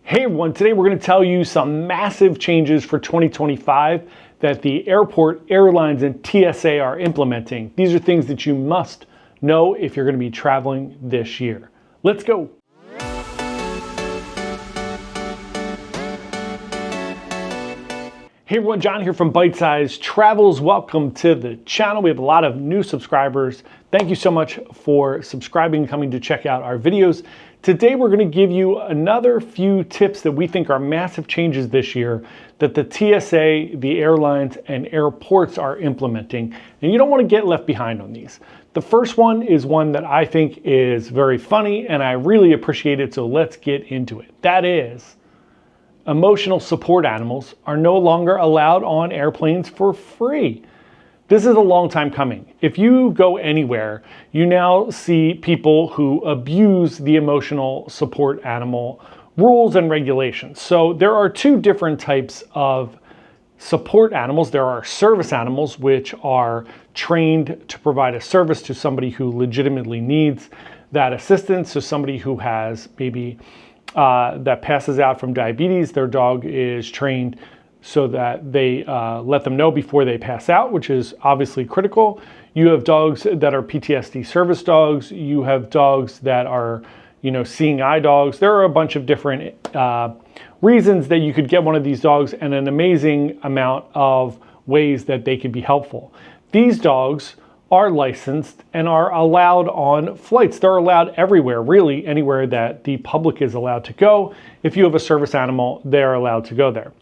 Hey everyone, today we're going to tell you some massive changes for 2025 that the airport, airlines, and TSA are implementing. These are things that you must know if you're going to be traveling this year. Let's go. Hey everyone, John here from Bite Size Travels. Welcome to the channel. We have a lot of new subscribers. Thank you so much for subscribing and coming to check out our videos. Today we're going to give you another few tips that we think are massive changes this year that the TSA, the airlines, and airports are implementing. And you don't want to get left behind on these. The first one is one that I think is very funny and I really appreciate it, so let's get into it. That is, emotional support animals are no longer allowed on airplanes for free. This is a long time coming. If you go anywhere, you now see people who abuse the emotional support animal rules and regulations. So there are two different types of support animals. There are service animals, which are trained to provide a service to somebody who legitimately needs that assistance. So somebody who has maybe that passes out from diabetes, their dog is trained so that they let them know before they pass out, which is obviously critical. You have dogs that are PTSD service dogs. You have dogs that are, seeing eye dogs. There are a bunch of different reasons that you could get one of these dogs and an amazing amount of ways that they could be helpful. These dogs are licensed and are allowed on flights. They're allowed everywhere, really anywhere that the public is allowed to go. If you have a service animal, they're allowed to go there.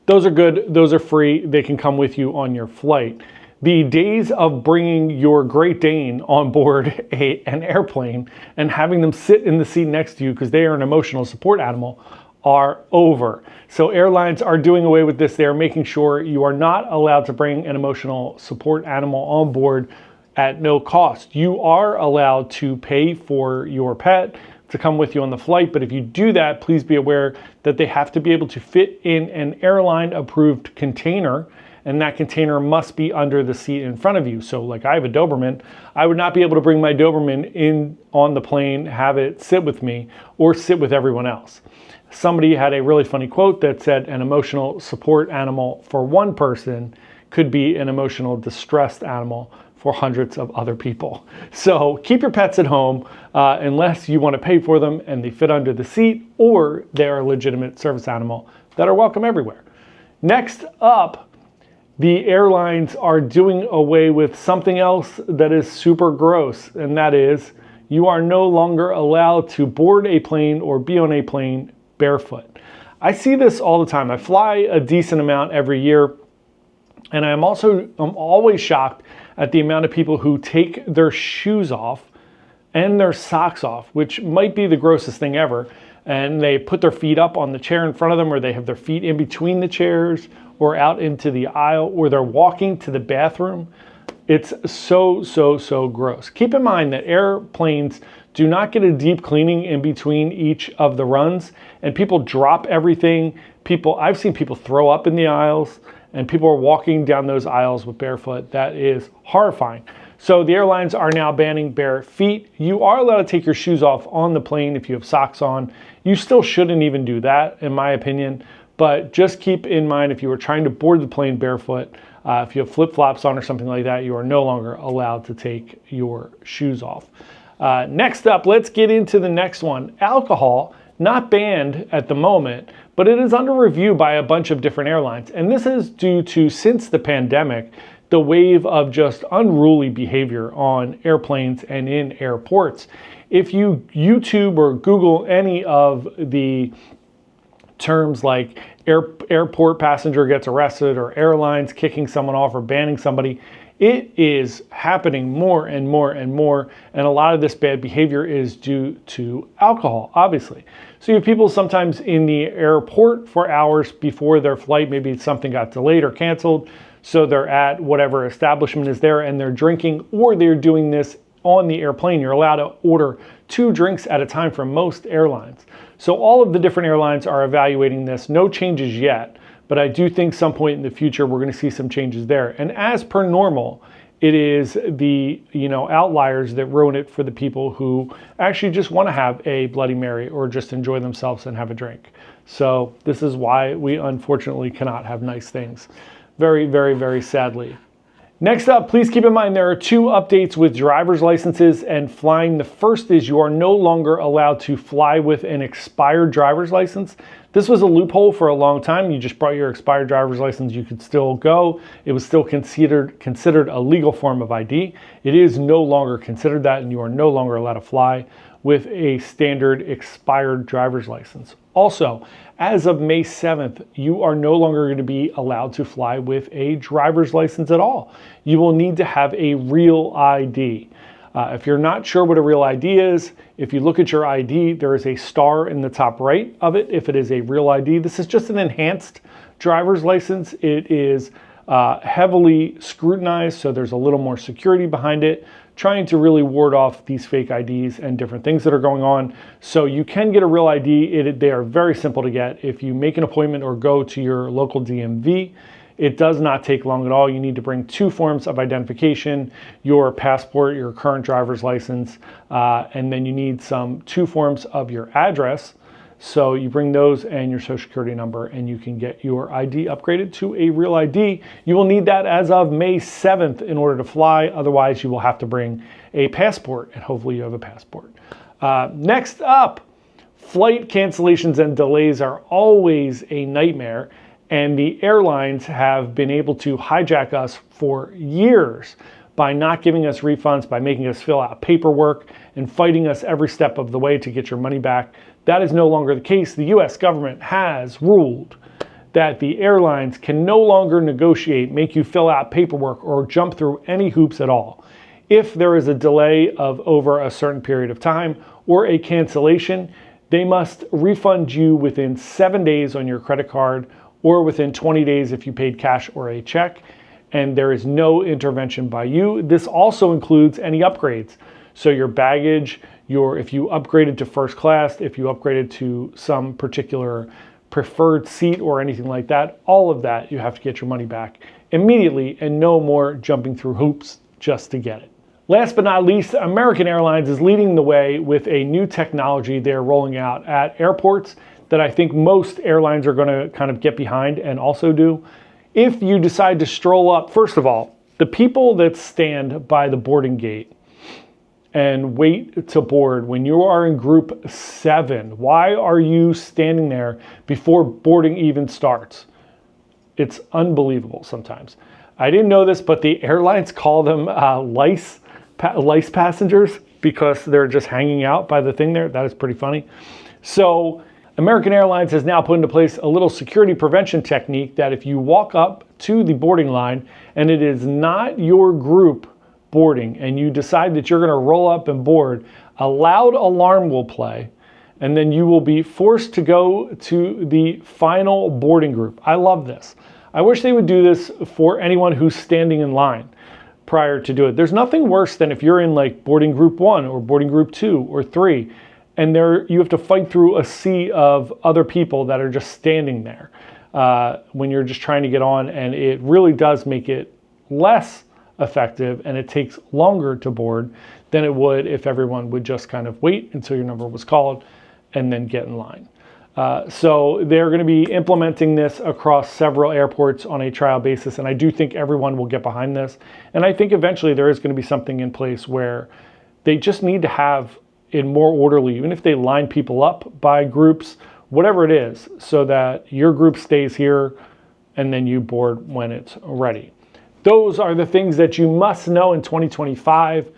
Those are good, those are free, they can come with you on your flight. The days of bringing your Great Dane on board an airplane and having them sit in the seat next to you because they are an emotional support animal are over. So airlines are doing away with this. They're making sure you are not allowed to bring an emotional support animal on board at no cost. You are allowed to pay for your pet to come with you on the flight, but if you do that, please be aware that they have to be able to fit in an airline approved container, and that container must be under the seat in front of you. So like I have a Doberman, I would not be able to bring my Doberman in on the plane, have it sit with me, or sit with everyone else. Somebody had a really funny quote that said an emotional support animal for one person could be an emotional distressed animal for hundreds of other people. So keep your pets at home unless you want to pay for them and they fit under the seat or they're a legitimate service animal that are welcome everywhere. Next up, the airlines are doing away with something else that is super gross, and that is you are no longer allowed to board a plane or be on a plane barefoot. I see this all the time. I fly a decent amount every year, and I'm always shocked at the amount of people who take their shoes off and their socks off, which might be the grossest thing ever, and they put their feet up on the chair in front of them, or they have their feet in between the chairs or out into the aisle, or they're walking to the bathroom. It's so gross. Keep in mind that airplanes do not get a deep cleaning in between each of the runs, and people drop everything. I've seen people throw up in the aisles, and people are walking down those aisles with barefoot. That is horrifying. So the airlines are now banning bare feet. You are allowed to take your shoes off on the plane if you have socks on. You still shouldn't even do that, in my opinion, but just keep in mind if you are trying to board the plane barefoot, if you have flip-flops on or something like that, you are no longer allowed to take your shoes off. Next up, let's get into the next one. Alcohol, not banned at the moment, but it is under review by a bunch of different airlines. And this is due to, since the pandemic, the wave of just unruly behavior on airplanes and in airports. If you YouTube or Google any of the terms like airport passenger gets arrested or airlines kicking someone off or banning somebody, it is happening more and more and more, and a lot of this bad behavior is due to alcohol, obviously. So you have people sometimes in the airport for hours before their flight, maybe something got delayed or canceled, so they're at whatever establishment is there and they're drinking, or they're doing this on the airplane. You're allowed to order 2 drinks at a time from most airlines. So all of the different airlines are evaluating this. No changes yet, but I do think some point in the future we're going to see some changes there. And as per normal, It is the outliers that ruin it for the people who actually just want to have a Bloody Mary or just enjoy themselves and have a drink. So this is why we unfortunately cannot have nice things. Very, very, very sadly. Next up, please keep in mind there are 2 updates with driver's licenses and flying. The first is you are no longer allowed to fly with an expired driver's license. This was a loophole for a long time. You just brought your expired driver's license, you could still go. It was still considered a legal form of ID. It is no longer considered that, and you are no longer allowed to fly with a standard expired driver's license. Also, as of May 7th, you are no longer going to be allowed to fly with a driver's license at all. You will need to have a real ID. If you're not sure what a real ID is, if you look at your ID, there is a star in the top right of it if it is a real ID. This is just an enhanced driver's license. It is heavily scrutinized, so there's a little more security behind it, trying to really ward off these fake IDs and different things that are going on. So you can get a real ID. They are very simple to get. If you make an appointment or go to your local DMV, it does not take long at all. You need to bring 2 forms of identification, your passport, your current driver's license, and then you need 2 forms of your address. So you bring those and your social security number, and you can get your ID upgraded to a real ID. You will need that as of May 7th in order to fly. Otherwise, you will have to bring a passport, and hopefully you have a passport. Next up, flight cancellations and delays are always a nightmare, and the airlines have been able to hijack us for years by not giving us refunds, by making us fill out paperwork and fighting us every step of the way to get your money back. That is no longer the case. The US government has ruled that the airlines can no longer negotiate, make you fill out paperwork, or jump through any hoops at all. If there is a delay of over a certain period of time or a cancellation, they must refund you within 7 days on your credit card or within 20 days if you paid cash or a check, and there is no intervention by you. This also includes any upgrades. So your baggage, if you upgraded to first class, if you upgraded to some particular preferred seat or anything like that, all of that, you have to get your money back immediately and no more jumping through hoops just to get it. Last but not least, American Airlines is leading the way with a new technology they're rolling out at airports that I think most airlines are going to kind of get behind and also do. If you decide to stroll up, first of all, the people that stand by the boarding gate and wait to board when you are in group 7, why are you standing there before boarding even starts? It's unbelievable sometimes. I didn't know this, but the airlines call them lice passengers because they're just hanging out by the thing there. That is pretty funny. So American Airlines has now put into place a little security prevention technique that if you walk up to the boarding line and it is not your group boarding and you decide that you're going to roll up and board, a loud alarm will play and then you will be forced to go to the final boarding group. I love this. I wish they would do this for anyone who's standing in line prior to do it. There's nothing worse than if you're in like boarding group 1 or boarding group 2 or 3 and you have to fight through a sea of other people that are just standing there when you're just trying to get on, and it really does make it less effective and it takes longer to board than it would if everyone would just kind of wait until your number was called and then get in line. So they're going to be implementing this across several airports on a trial basis, and I do think everyone will get behind this. And I think eventually there is going to be something in place where they just need to have it more orderly, even if they line people up by groups, whatever it is, so that your group stays here and then you board when it's ready. Those are the things that you must know in 2025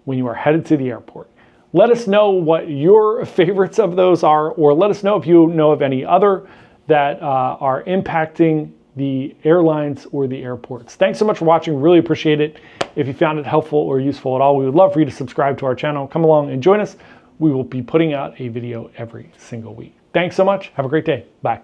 when you are headed to the airport. Let us know what your favorites of those are, or let us know if you know of any other that are impacting the airlines or the airports. Thanks so much for watching. Really appreciate it. If you found it helpful or useful at all, we would love for you to subscribe to our channel. Come along and join us. We will be putting out a video every single week. Thanks so much. Have a great day. Bye.